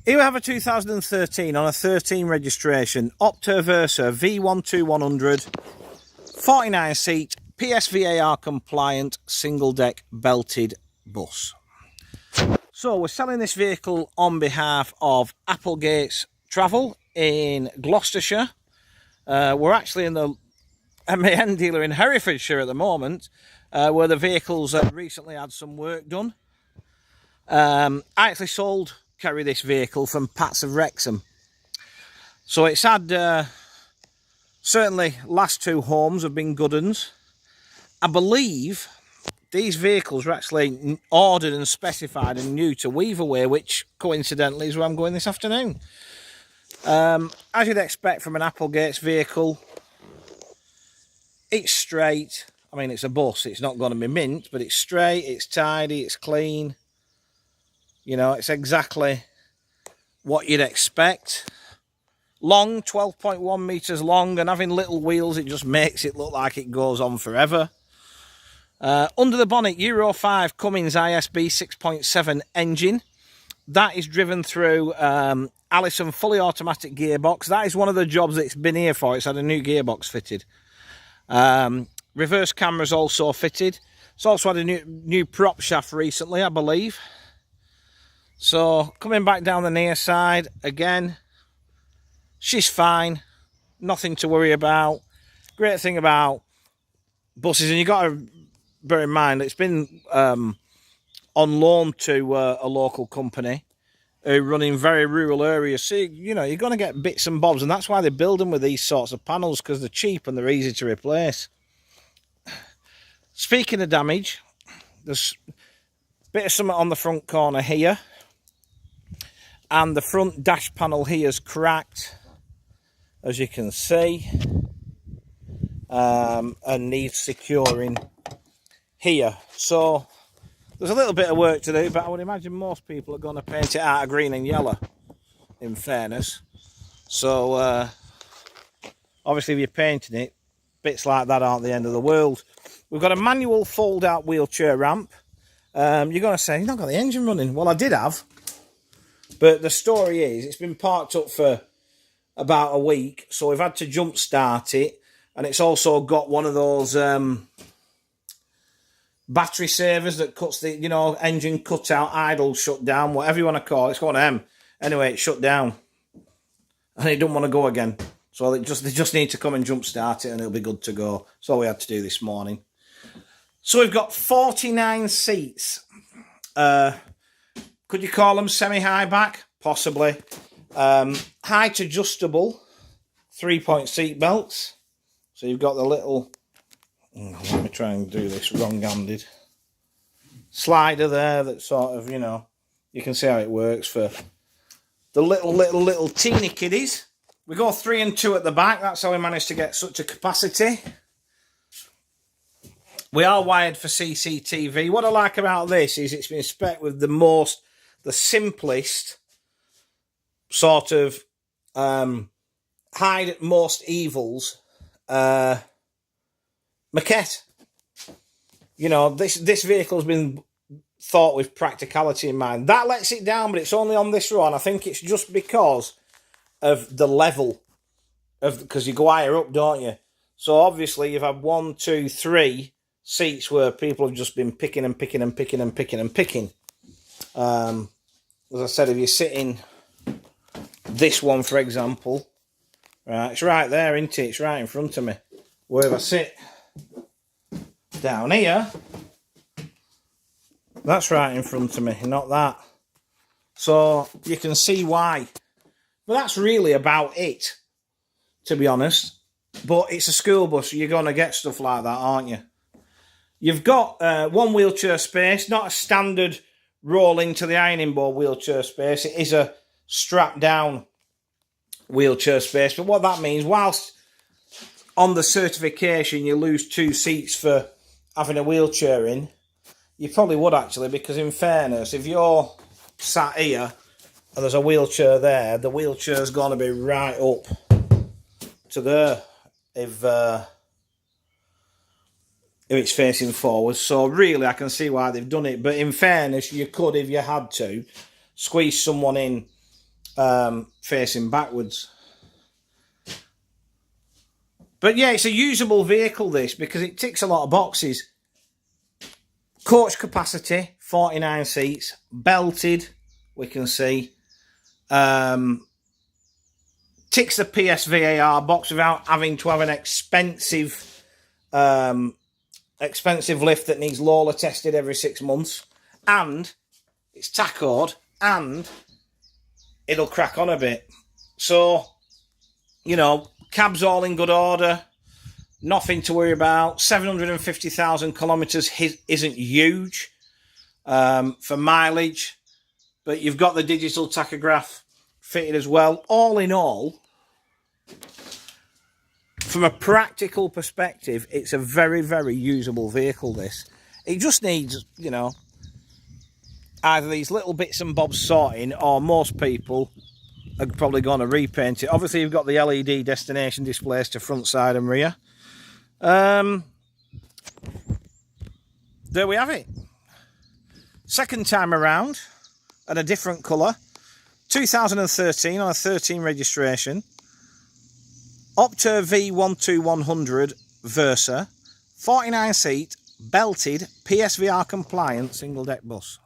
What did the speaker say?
Here we have a 2013 on a 13 registration Optare Versa V12100 49 seat PSVAR compliant single deck belted bus. So we're selling this vehicle on behalf of Applegate's Travel in Gloucestershire. We're actually in the MAN dealer in Herefordshire at the moment, where the vehicle's recently had some work done. I actually carry this vehicle from Pats of Wrexham. So it's had, certainly last two homes have been good uns. I believe these vehicles were actually ordered and specified and new to Weaverway, which coincidentally is where I'm going this afternoon. As you'd expect from an Applegate's vehicle, it's straight. I mean, it's a bus, it's not going to be mint, but it's straight, it's tidy, it's clean. You know, it's exactly what you'd expect. Long, 12.1 metres long, and having little wheels, it just makes it look like it goes on forever. Under the bonnet, Euro 5 Cummins ISB 6.7 engine. That is driven through Allison fully automatic gearbox. That is one of the jobs that it's been here for. It's had a new gearbox fitted. Reverse camera's also fitted. It's also had a new prop shaft recently, I believe. So, coming back down the near side, again, she's fine. Nothing to worry about. Great thing about buses, and you've got to bear in mind, it's been on loan to a local company who run in very rural areas. So, you know, you're going to get bits and bobs, and that's why they build them with these sorts of panels, because they're cheap and they're easy to replace. Speaking of damage, there's a bit of something on the front corner here. And the front dash panel here is cracked, as you can see, and needs securing here. So there's a little bit of work to do, but I would imagine most people are going to paint it out of green and yellow, in fairness. So obviously if you're painting it, bits like that aren't the end of the world. We've got a manual fold-out wheelchair ramp. You're going to say, you've not got the engine running. Well, I did have. But the story is, it's been parked up for about a week, so we've had to jump start it, and it's also got one of those battery savers that cuts the, you know, engine cutout, idle, shut down, whatever you want to call it. It's got one of them. Anyway, it's shut down, and it don't want to go again. So they just need to come and jump start it, and it'll be good to go. That's all we had to do this morning. So we've got 49 seats. Could you call them semi-high back? Possibly. Height adjustable 3-point seat belts. So you've got the little, let me try and do this wrong-handed, slider there that sort of, you know, you can see how it works for the little teeny kiddies. We go 3 and 2 at the back. That's how we managed to get such a capacity. We are wired for CCTV. What I like about this is it's been spec'd with the simplest sort of hide most evils maquette. You know, this vehicle's been thought with practicality in mind. That lets it down, but it's only on this row, and I think it's just because of the level of, because you go higher up, don't you? So obviously you've had 1, 2, 3 seats where people have just been picking and picking and picking and picking and picking. As I said, if you're sitting this one, for example, right, it's right there, isn't it? It's right in front of me. Where if I sit down here, that's right in front of me, not that. So you can see why. But that's really about it, to be honest. But it's a school bus, so you're going to get stuff like that, aren't you? You've got one wheelchair space, not a standard roll into the ironing board wheelchair space. It is a strap down wheelchair space. But what that means, whilst on the certification you lose 2 seats for having a wheelchair in, you probably would actually, because in fairness, if you're sat here and there's a wheelchair there, the wheelchair's going to be right up to there if it's facing forward. So really I can see why they've done it, but in fairness, you could, if you had to, squeeze someone in facing backwards. But yeah, it's a usable vehicle, this, because it ticks a lot of boxes. Coach capacity, 49 seats, belted, we can see. Ticks the PSVAR box without having to have an expensive lift that needs Lola tested every 6 months. And it's tachoed, and it'll crack on a bit. So, you know, cab's all in good order. Nothing to worry about. 750,000 kilometres isn't huge for mileage. But you've got the digital tachograph fitted as well. All in all, from a practical perspective, it's a very, very usable vehicle, this. It just needs, you know, either these little bits and bobs sorting, or most people are probably going to repaint it. Obviously, you've got the LED destination displays to front, side and rear. There we have it. Second time around, and a different colour. 2013 on a 13 registration. Optare V12100 Versa. 49 seat, belted, PSVR compliant single deck bus.